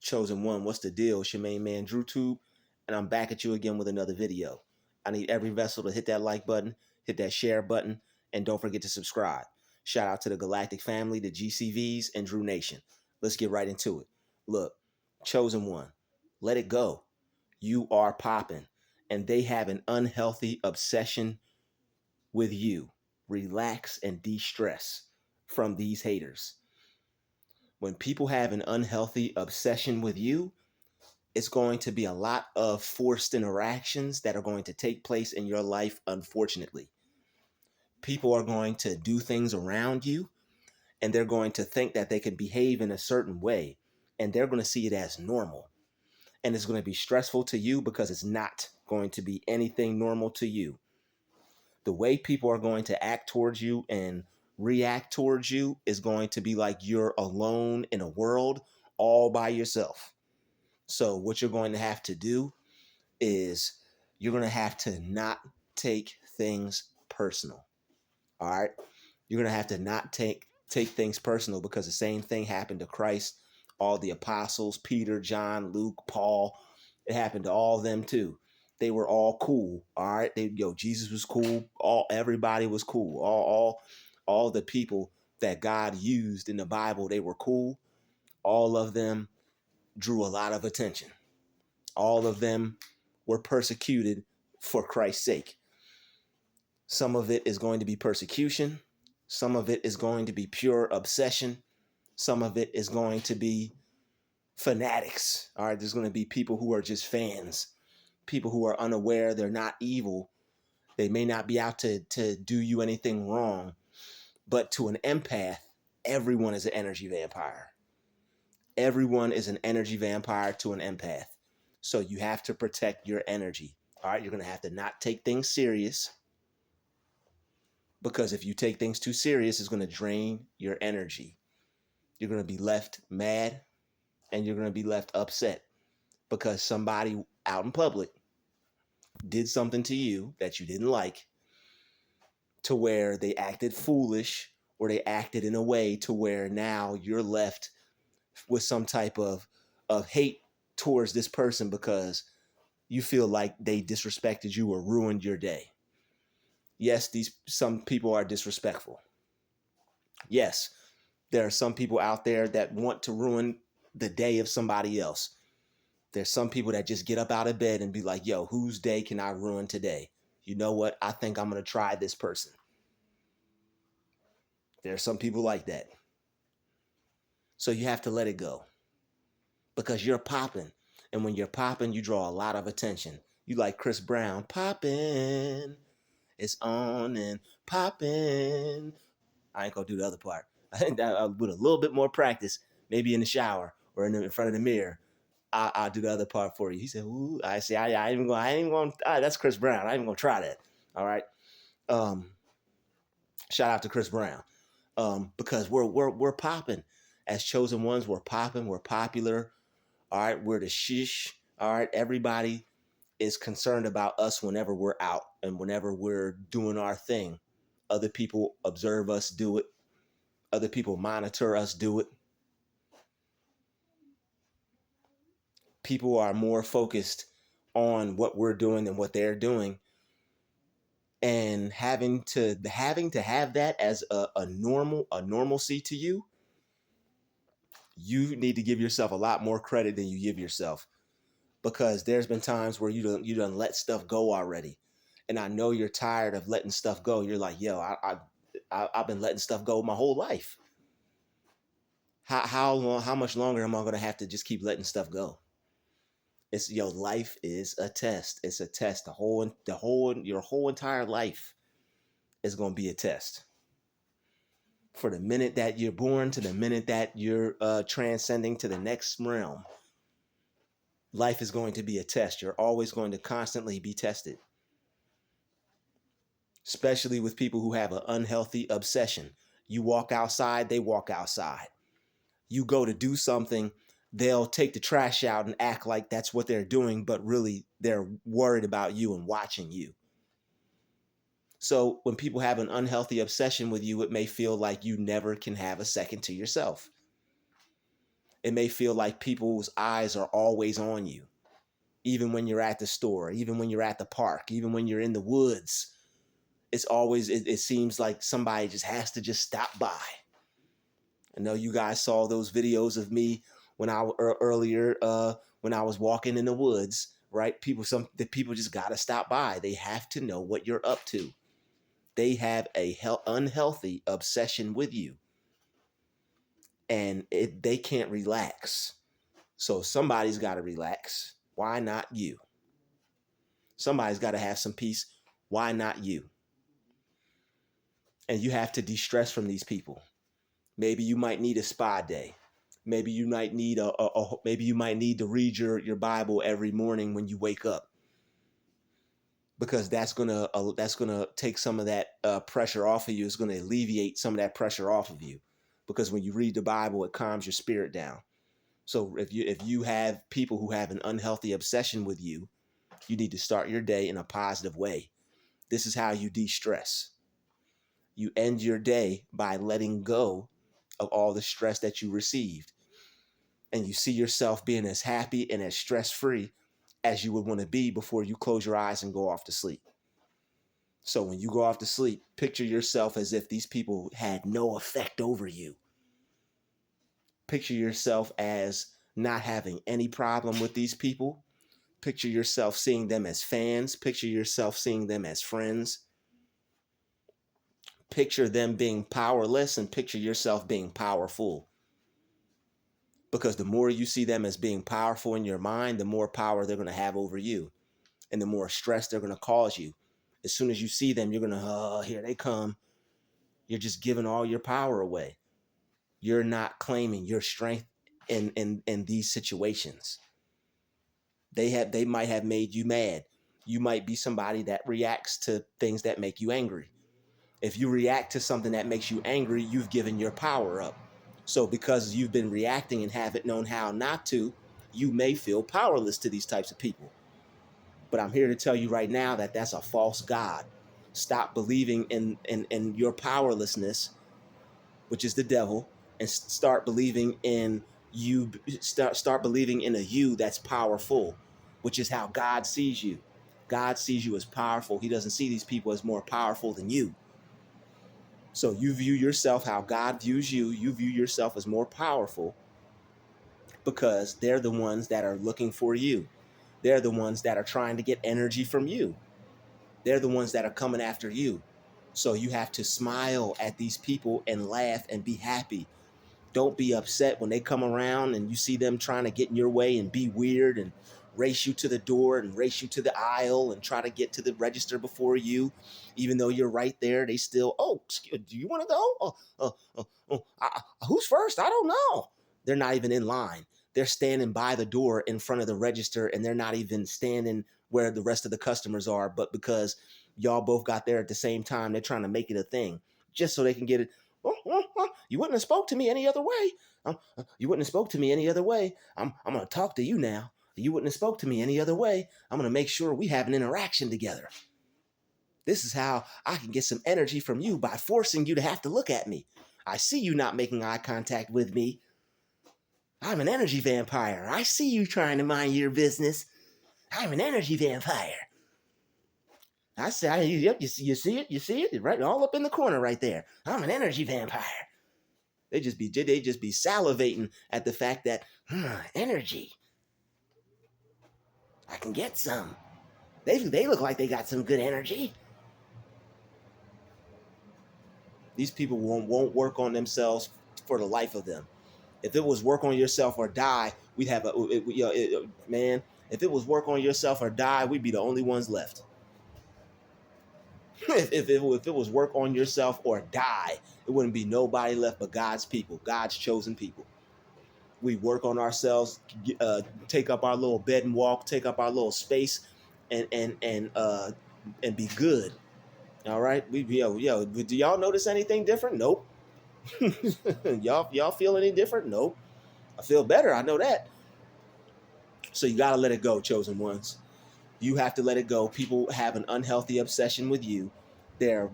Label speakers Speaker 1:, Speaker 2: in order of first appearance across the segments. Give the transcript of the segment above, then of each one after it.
Speaker 1: Chosen One, what's the deal? It's your main man, Druuill, and I'm back at you again with another video. I need every vessel to hit that like button, hit that share button, and don't forget to subscribe. Shout out to the Galactic family, the GCVs, and Drew Nation. Let's get right into it. Look, Chosen One, let it go. You are popping, and they have an unhealthy obsession with you. Relax and de-stress from these haters. When people have an unhealthy obsession with you, it's going to be a lot of forced interactions that are going to take place in your life, unfortunately. People are going to do things around you, and they're going to think that they can behave in a certain way, and they're going to see it as normal. And it's going to be stressful to you because it's not going to be anything normal to you. The way people are going to act towards you and react towards you is going to be like you're alone in a world all by yourself. So what you're going to have to do is you're going to have to not take things personal. All right? You're going to have to not take things personal, because the same thing happened to Christ, all the apostles, Peter, John, Luke, Paul. It happened to all of them too. They were all cool. All right? Jesus was cool. Everybody was cool. All the people that God used in the Bible, they were cool. All of them drew a lot of attention. All of them were persecuted for Christ's sake. Some of it is going to be persecution. Some of it is going to be pure obsession. Some of it is going to be fanatics. All right, there's going to be people who are just fans, people who are unaware. They're not evil. They may not be out to do you anything wrong. But to an empath, everyone is an energy vampire. Everyone is an energy vampire to an empath. So you have to protect your energy. All right, you're going to have to not take things serious, because if you take things too serious, it's going to drain your energy. You're going to be left mad, and you're going to be left upset because somebody out in public did something to you that you didn't like, to where they acted foolish, or they acted in a way to where now you're left with some type of hate towards this person because you feel like they disrespected you or ruined your day. Yes, some people are disrespectful. Yes, there are some people out there that want to ruin the day of somebody else. There's some people that just get up out of bed and be like, yo, whose day can I ruin today? You know what? I think I'm going to try this person. There are some people like that. So you have to let it go, because you're popping. And when you're popping, you draw a lot of attention. You like Chris Brown, popping. It's on and popping. I ain't going to do the other part. I think that with a little bit more practice, maybe in the shower or in front of the mirror, I'll do the other part for you. He said, ooh, I say, I ain't even going, that's Chris Brown. I ain't even going to try that. All right. Shout out to Chris Brown. Because we're popping. As chosen ones, we're popping. We're popular. All right. We're the shish. All right. Everybody is concerned about us whenever we're out and whenever we're doing our thing. Other people observe us do it. Other people monitor us do it. People are more focused on what we're doing than what they're doing. And having to have that as a normalcy to you, you need to give yourself a lot more credit than you give yourself, because there's been times where you done let stuff go already, and I know you're tired of letting stuff go. You're like, yo, I've been letting stuff go my whole life. How much longer am I going to have to just keep letting stuff go? Life is a test. It's a test. Your whole entire life is going to be a test. For the minute that you're born to the minute that you're transcending to the next realm, life is going to be a test. You're always going to constantly be tested, especially with people who have an unhealthy obsession. You walk outside, they walk outside. You go to do something, they'll take the trash out and act like that's what they're doing, but really they're worried about you and watching you. So when people have an unhealthy obsession with you, it may feel like you never can have a second to yourself. It may feel like people's eyes are always on you, even when you're at the store, even when you're at the park, even when you're in the woods. It's always, it seems like somebody just has to just stop by. I know you guys saw those videos of me when earlier when I was walking in the woods, right? The people just got to stop by. They have to know what you're up to. They have a unhealthy obsession with you, and they can't relax. So somebody's got to relax. Why not you? Somebody's got to have some peace. Why not you? And you have to de-stress from these people. Maybe you might need a spa day. Maybe you might need maybe you might need to read your Bible every morning when you wake up, because that's gonna take some of that pressure off of you. It's gonna alleviate some of that pressure off of you, because when you read the Bible, it calms your spirit down. So if you have people who have an unhealthy obsession with you, you need to start your day in a positive way. This is how you de-stress. You end your day by letting go of all the stress that you received. And you see yourself being as happy and as stress-free as you would want to be before you close your eyes and go off to sleep. So when you go off to sleep, picture yourself as if these people had no effect over you. Picture yourself as not having any problem with these people. Picture yourself seeing them as fans. Picture yourself seeing them as friends. Picture them being powerless and picture yourself being powerful. Because the more you see them as being powerful in your mind, the more power they're going to have over you, and the more stress they're going to cause you. As soon as you see them, you're going to, oh, here they come. You're just giving all your power away. You're not claiming your strength in these situations. They might have made you mad. You might be somebody that reacts to things that make you angry. If you react to something that makes you angry, you've given your power up. So because you've been reacting and haven't known how not to, you may feel powerless to these types of people. But I'm here to tell you right now that that's a false god. Stop believing in your powerlessness, which is the devil, and start believing in you. Start believing in a you that's powerful, which is how God sees you. God sees you as powerful. He doesn't see these people as more powerful than you. So you view yourself how God views you. You view yourself as more powerful because they're the ones that are looking for you. They're the ones that are trying to get energy from you. They're the ones that are coming after you. So you have to smile at these people and laugh and be happy. Don't be upset when they come around and you see them trying to get in your way and be weird and race you to the door and race you to the aisle and try to get to the register before you. Even though you're right there, they still, oh, do you want to go? Who's first? I don't know. They're not even in line. They're standing by the door in front of the register, and they're not even standing where the rest of the customers are. But because y'all both got there at the same time, they're trying to make it a thing just so they can get it. You wouldn't have spoke to me any other way. You wouldn't have spoke to me any other way. I'm going to talk to you now. You wouldn't have spoke to me any other way. I'm going to make sure we have an interaction together. This is how I can get some energy from you, by forcing you to have to look at me. I see you not making eye contact with me. I'm an energy vampire. I see you trying to mind your business. I'm an energy vampire. I say, yep, you see it, right, all up in the corner right there. I'm an energy vampire. They just be salivating at the fact that energy. I can get some. They look like they got some good energy. These people won't work on themselves for the life of them. If it was work on yourself or die, we'd have man. If it was work on yourself or die, we'd be the only ones left. if it was work on yourself or die, it wouldn't be nobody left but God's people, God's chosen people. We work on ourselves, take up our little bed and walk, take up our little space, and be good. All right, do y'all notice anything different? Nope. y'all feel any different? Nope. I feel better. I know that. So you gotta let it go, chosen ones. You have to let it go. People have an unhealthy obsession with you. They're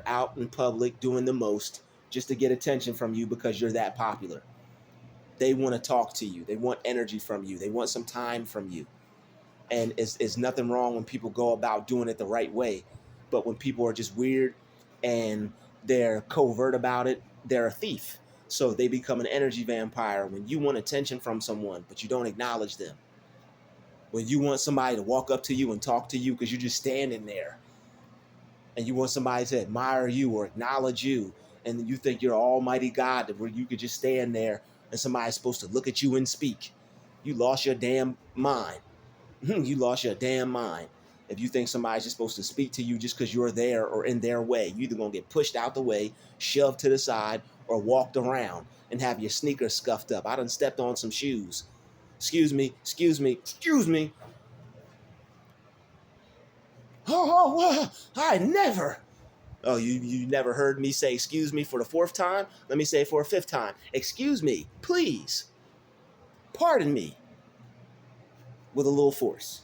Speaker 1: out in public doing the most just to get attention from you because you're that popular. They want to talk to you. They want energy from you. They want some time from you. And it's nothing wrong when people go about doing it the right way. But when people are just weird and they're covert about it, they're a thief. So they become an energy vampire when you want attention from someone, but you don't acknowledge them. When you want somebody to walk up to you and talk to you because you're just standing there, and you want somebody to admire you or acknowledge you, and you think you're almighty God where you could just stand there and somebody's supposed to look at you and speak. You lost your damn mind. You lost your damn mind. If you think somebody's just supposed to speak to you just because you're there or in their way, you're either going to get pushed out the way, shoved to the side, or walked around and have your sneakers scuffed up. I done stepped on some shoes. Excuse me, excuse me, excuse me. I never. Oh, you never heard me say excuse me for the fourth time? Let me say it for a fifth time. Excuse me, please. Pardon me. With a little force.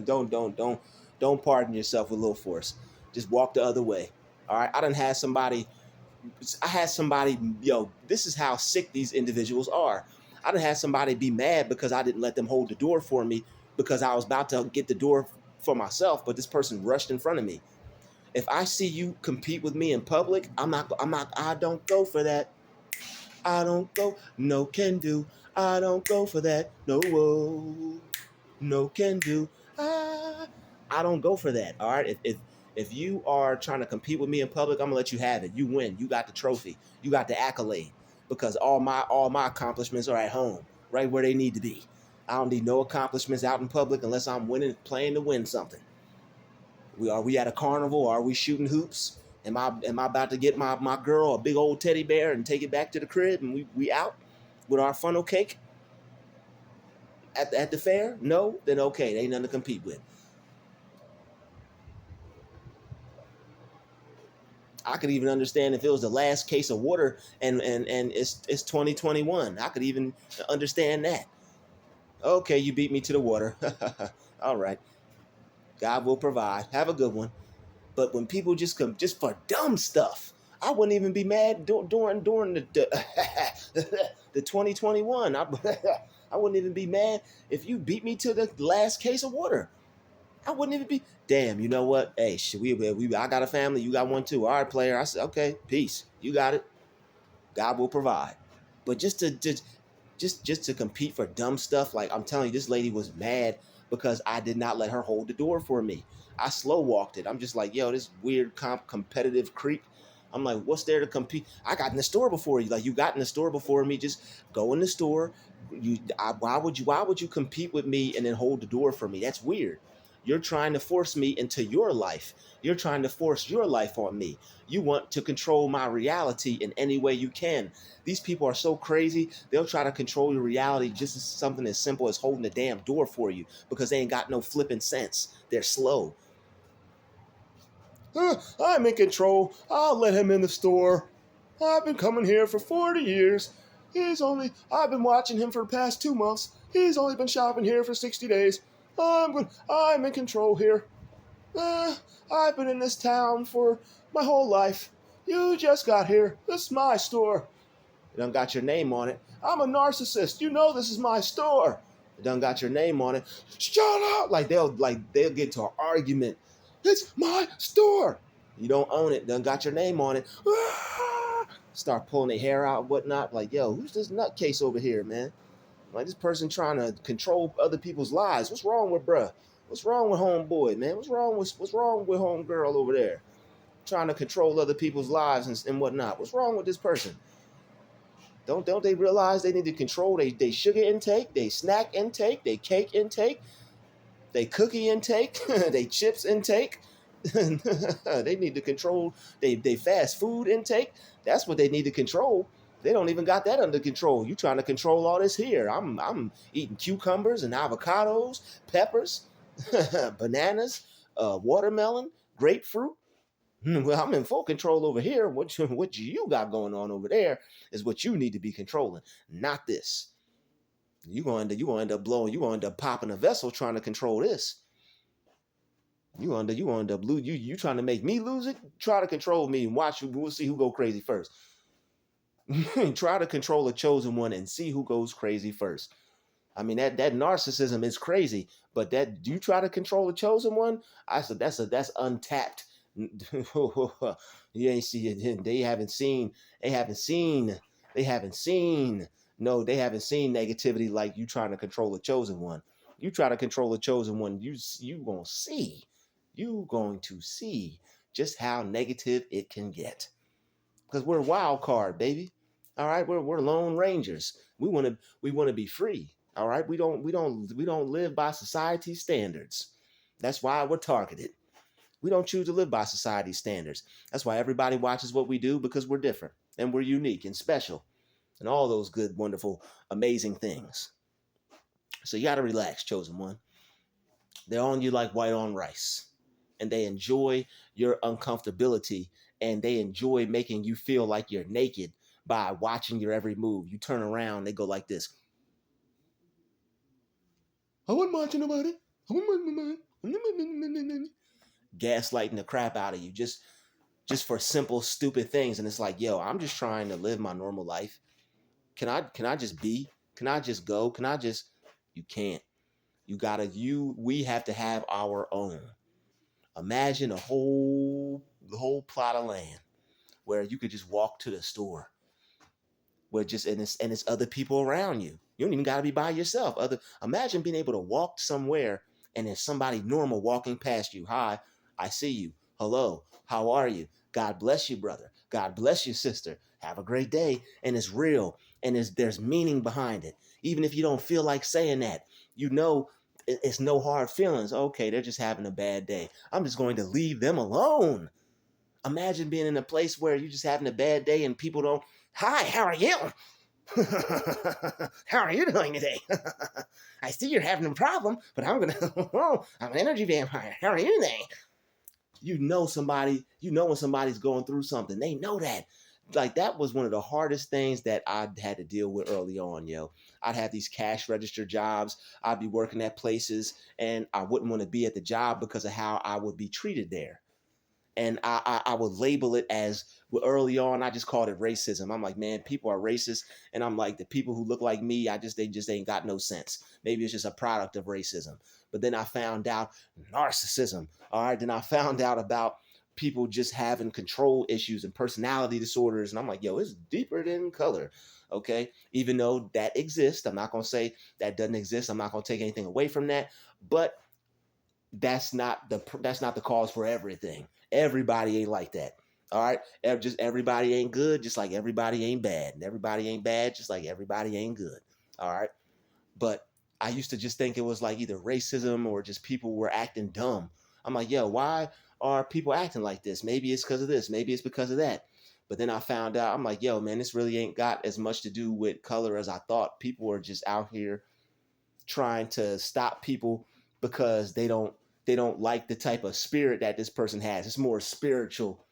Speaker 1: don't pardon yourself with a little force. Just walk the other way. All right. I had somebody, yo, this is how sick these individuals are. I done had somebody be mad because I didn't let them hold the door for me because I was about to get the door for myself, but this person rushed in front of me. If I see you compete with me in public, I don't go for that. I don't go, no can do. I don't go for that. No, whoa, no can do. I, I don't go for that. All right. If you are trying to compete with me in public, I'm gonna let you have it. You win. You got the trophy. You got the accolade. Because all my accomplishments are at home, right where they need to be. I don't need no accomplishments out in public unless I'm playing to win something. Are we at a carnival? Are we shooting hoops? Am I about to get my girl a big old teddy bear and take it back to the crib and we out with our funnel cake at the fair? No, then okay, they ain't nothing to compete with. I could even understand if it was the last case of water and it's 2021. I could even understand that. Okay, you beat me to the water. All right, God will provide. Have a good one. But when people just come just for dumb stuff, I wouldn't even be mad during the 2021. I wouldn't even be mad if you beat me to the last case of water. I wouldn't even be. Damn, you know what? Hey, shit, I got a family. You got one too. All right, player. I said, okay, peace. You got it. God will provide. But just to compete for dumb stuff, like I'm telling you, this lady was mad because I did not let her hold the door for me. I slow walked it. I'm just like, yo, this weird competitive creep. I'm like, what's there to compete? I got in the store before you. Like, you got in the store before me. Just go in the store. Why would you compete with me and then hold the door for me? That's weird. You're trying to force me into your life. You're trying to force your life on me. You want to control my reality in any way you can. These people are so crazy. They'll try to control your reality just as something as simple as holding the damn door for you because they ain't got no flipping sense. They're slow. I'm in control. I'll let him in the store. I've been coming here for 40 years. I've been watching him for the past 2 months. He's only been shopping here for 60 days. I'm in control here. I've been in this town for my whole life. You just got here. This is my store. It done got your name on it. I'm a narcissist. You know this is my store. It done got your name on it. Shut up! Like they'll get to an argument. It's my store. You don't own it. Done got your name on it. Ah! Start pulling their hair out and whatnot. Like, yo, who's this nutcase over here, man? Like this person trying to control other people's lives. What's wrong with bruh? What's wrong with homeboy, man? What's wrong with homegirl over there? Trying to control other people's lives and whatnot. What's wrong with this person? Don't they realize they need to control they sugar intake, they snack intake, they cake intake, they cookie intake, they chips intake. They need to control they fast food intake. That's what they need to control. They don't even got that under control. You trying to control all this here. I'm eating cucumbers and avocados, peppers, bananas, watermelon, grapefruit. Well, I'm in full control over here. What you got going on over there is what you need to be controlling, not this. You gonna end up blowing. You gonna end up popping a vessel trying to control this. You gonna end up lose. You trying to make me lose it? Try to control me and watch. We'll see who go crazy first. Try to control a chosen one and see who goes crazy first. I mean that narcissism is crazy, but that you try to control a chosen one, I said that's untapped. You ain't see it. They haven't seen, they haven't seen. No, they haven't seen negativity like you trying to control a chosen one. You try to control a chosen one, you gonna see, you going to see just how negative it can get because we're a wild card, baby. All right, we're lone rangers. We want to be free. All right, we don't live by society standards. That's why we're targeted. We don't choose to live by society standards. That's why everybody watches what we do because we're different and we're unique and special and all those good, wonderful, amazing things. So you got to relax, chosen one. They're on you like white on rice, and they enjoy your uncomfortability, and they enjoy making you feel like you're naked by watching your every move. You turn around, they go like this. I wasn't watching nobody. I wasn't watching. Gaslighting the crap out of you just for simple stupid things, and it's like, yo, I'm just trying to live my normal life. Can I just be? Can I just go? Can I just? You can't. We have to have our own. Imagine the whole plot of land where you could just walk to the store, where just and it's other people around you. You don't even got to be by yourself. Imagine being able to walk somewhere and there's somebody normal walking past you. Hi, I see you. Hello, how are you? God bless you, brother. God bless you, sister. Have a great day. And it's real, and there's meaning behind it. Even if you don't feel like saying that, you know it's no hard feelings. Okay, they're just having a bad day. I'm just going to leave them alone. Imagine being in a place where you're just having a bad day and people don't, hi, how are you? How are you doing today? I see you're having a problem, but I'm I'm an energy vampire. How are you today? You know when somebody's going through something. They know that. Like that was one of the hardest things that I had to deal with early on, yo. I'd have these cash register jobs. I'd be working at places and I wouldn't want to be at the job because of how I would be treated there. And I would label it as, well, early on I just called it racism. I'm like, man, people are racist, and I'm like, the people who look like me, they just ain't got no sense. Maybe it's just a product of racism. But then I found out narcissism. All right, then I found out about people just having control issues and personality disorders, and I'm like, yo, it's deeper than color. Okay, even though that exists, I'm not gonna say that doesn't exist. I'm not gonna take anything away from that, but that's not the cause for everything. Everybody ain't like that. All right, just everybody ain't good, just like everybody ain't bad, and everybody ain't bad, just like everybody ain't good. All right, but I used to just think it was like either racism or just people were acting dumb. I'm like, yo, why are people acting like this? Maybe it's because of this, maybe it's because of that. But then I found out, I'm like, yo, man, this really ain't got as much to do with color as I thought. People are just out here trying to stop people because they don't like the type of spirit that this person has. It's more spiritual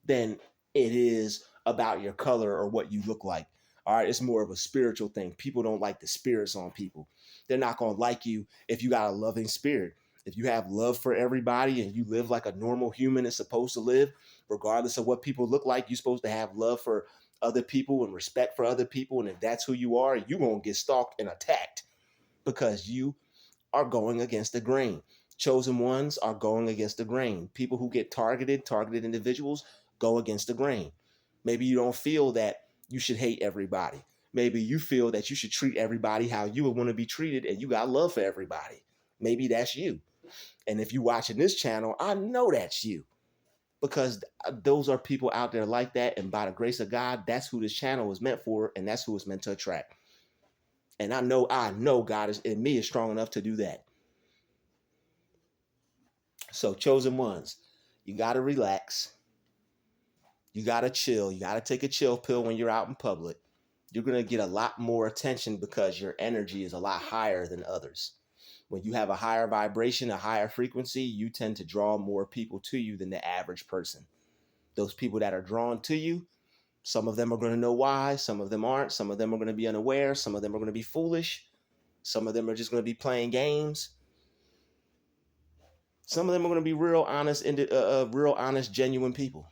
Speaker 1: than it is about your color or what you look like. All right, it's more of a spiritual thing. People don't like the spirits on people. They're not going to like you if you got a loving spirit. If you have love for everybody and you live like a normal human is supposed to live, regardless of what people look like, you're supposed to have love for other people and respect for other people. And if that's who you are, you're going to get stalked and attacked because you are going against the grain. Chosen ones are going against the grain. People who get targeted individuals, go against the grain. Maybe you don't feel that you should hate everybody. Maybe you feel that you should treat everybody how you would want to be treated and you got love for everybody. Maybe that's you. And if you're watching this channel, I know that's you because those are people out there like that. And by the grace of God, that's who this channel is meant for, and that's who it's meant to attract. And I know God is in me is strong enough to do that. So chosen ones, you gotta relax. You gotta chill. You gotta take a chill pill when you're out in public. You're gonna get a lot more attention because your energy is a lot higher than others. When you have a higher vibration, a higher frequency, you tend to draw more people to you than the average person. Those people that are drawn to you, some of them are going to know why, some of them aren't, some of them are going to be unaware, some of them are going to be foolish, some of them are just going to be playing games. Some of them are going to be real honest, genuine people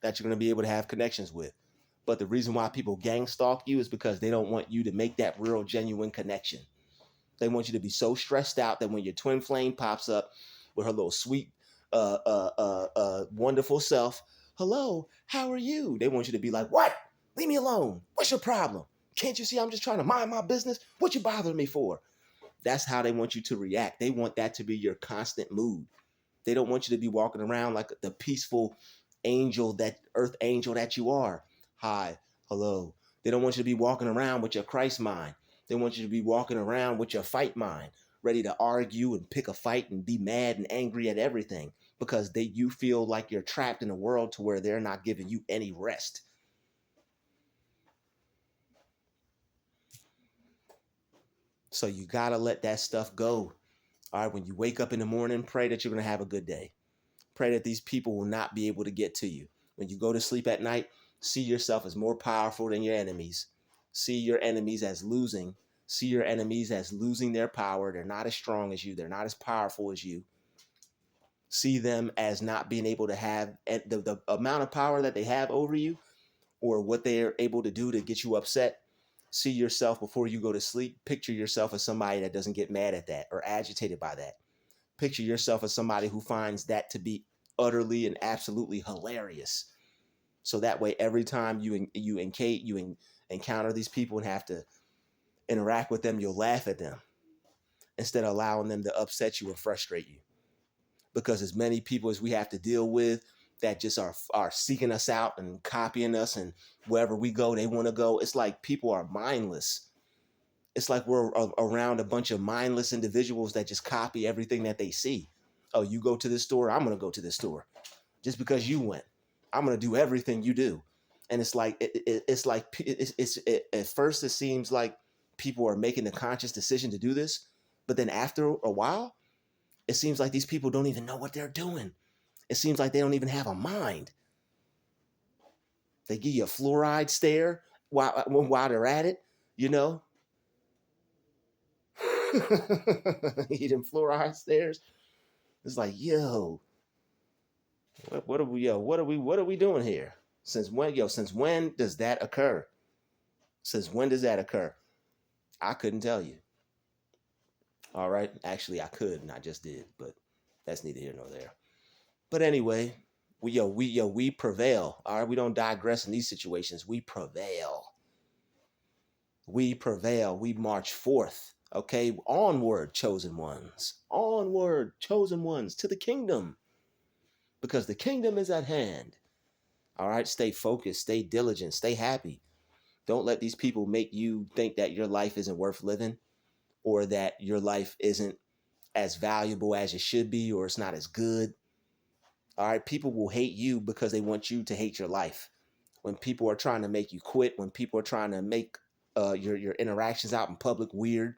Speaker 1: that you're going to be able to have connections with. But the reason why people gang stalk you is because they don't want you to make that real genuine connection. They want you to be so stressed out that when your twin flame pops up with her little sweet, wonderful self, hello, how are you? They want you to be like, what? Leave me alone. What's your problem? Can't you see I'm just trying to mind my business? What you bothering me for? That's how they want you to react. They want that to be your constant mood. They don't want you to be walking around like the peaceful angel, that earth angel that you are. Hi, hello. They don't want you to be walking around with your Christ mind. They want you to be walking around with your fight mind, ready to argue and pick a fight and be mad and angry at everything because you feel like you're trapped in a world to where they're not giving you any rest. So you got to let that stuff go. All right, when you wake up in the morning, pray that you're going to have a good day. Pray that these people will not be able to get to you. When you go to sleep at night, see yourself as more powerful than your enemies. See your enemies as losing. See your enemies as losing their power. They're not as strong as you. They're not as powerful as you. See them as not being able to have the amount of power that they have over you or what they're able to do to get you upset. See yourself before you go to sleep. Picture yourself as somebody that doesn't get mad at that or agitated by that. Picture yourself as somebody who finds that to be utterly and absolutely hilarious. So that way, every time you encounter these people and have to interact with them, you'll laugh at them instead of allowing them to upset you or frustrate you. Because as many people as we have to deal with that just are seeking us out and copying us, and wherever we go, they want to go. It's like people are mindless. It's like we're around a bunch of mindless individuals that just copy everything that they see. Oh, you go to this store, I'm going to go to this store. Just because you went, I'm going to do everything you do. And it's like, at first it seems like people are making the conscious decision to do this. But then after a while, it seems like these people don't even know what they're doing. It seems like they don't even have a mind. They give you a fluoride stare while they're at it, you know? Eating fluoride stares. It's like, yo, what are we doing here? Since when does that occur? Since when does that occur? I couldn't tell you. All right. Actually, I could, and I just did, but that's neither here nor there. But anyway, we prevail. All right. We don't digress in these situations. We prevail. We prevail. We march forth. Okay. Onward, chosen ones. Onward, chosen ones, to the kingdom. Because the kingdom is at hand. All right. Stay focused. Stay diligent. Stay happy. Don't let these people make you think that your life isn't worth living, or that your life isn't as valuable as it should be, or it's not as good. All right. People will hate you because they want you to hate your life. When people are trying to make you quit, when people are trying to make your interactions out in public weird,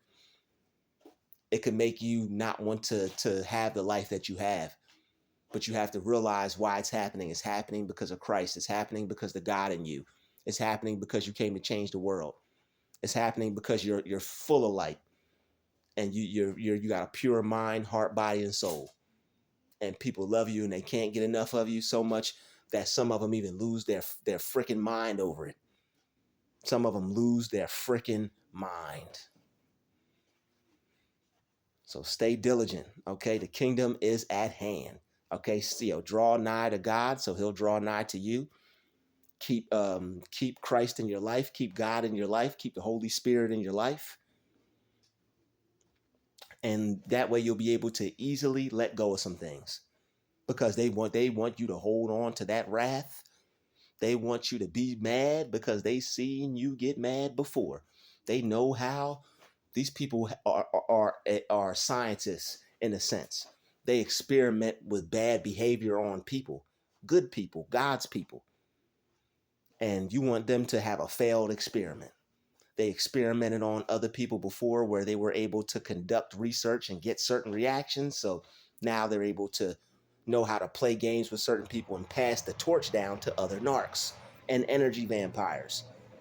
Speaker 1: it can make you not want to have the life that you have. But you have to realize why it's happening. It's happening because of Christ. It's happening because the God in you. It's happening because you came to change the world. It's happening because you're full of light, and you got a pure mind, heart, body, and soul. And people love you, and they can't get enough of you so much that some of them even lose their freaking mind over it. Some of them lose their freaking mind. So stay diligent, okay? The kingdom is at hand, okay? Still, draw nigh to God, so He'll draw nigh to you. Keep Christ in your life. Keep God in your life. Keep the Holy Spirit in your life. And that way you'll be able to easily let go of some things, because they want you to hold on to that wrath. They want you to be mad because they seen you get mad before. They know how. These people are scientists in a sense. They experiment with bad behavior on people, good people, God's people. And you want them to have a failed experiment. They experimented on other people before where they were able to conduct research and get certain reactions. So now they're able to know how to play games with certain people and pass the torch down to other narcs and energy vampires.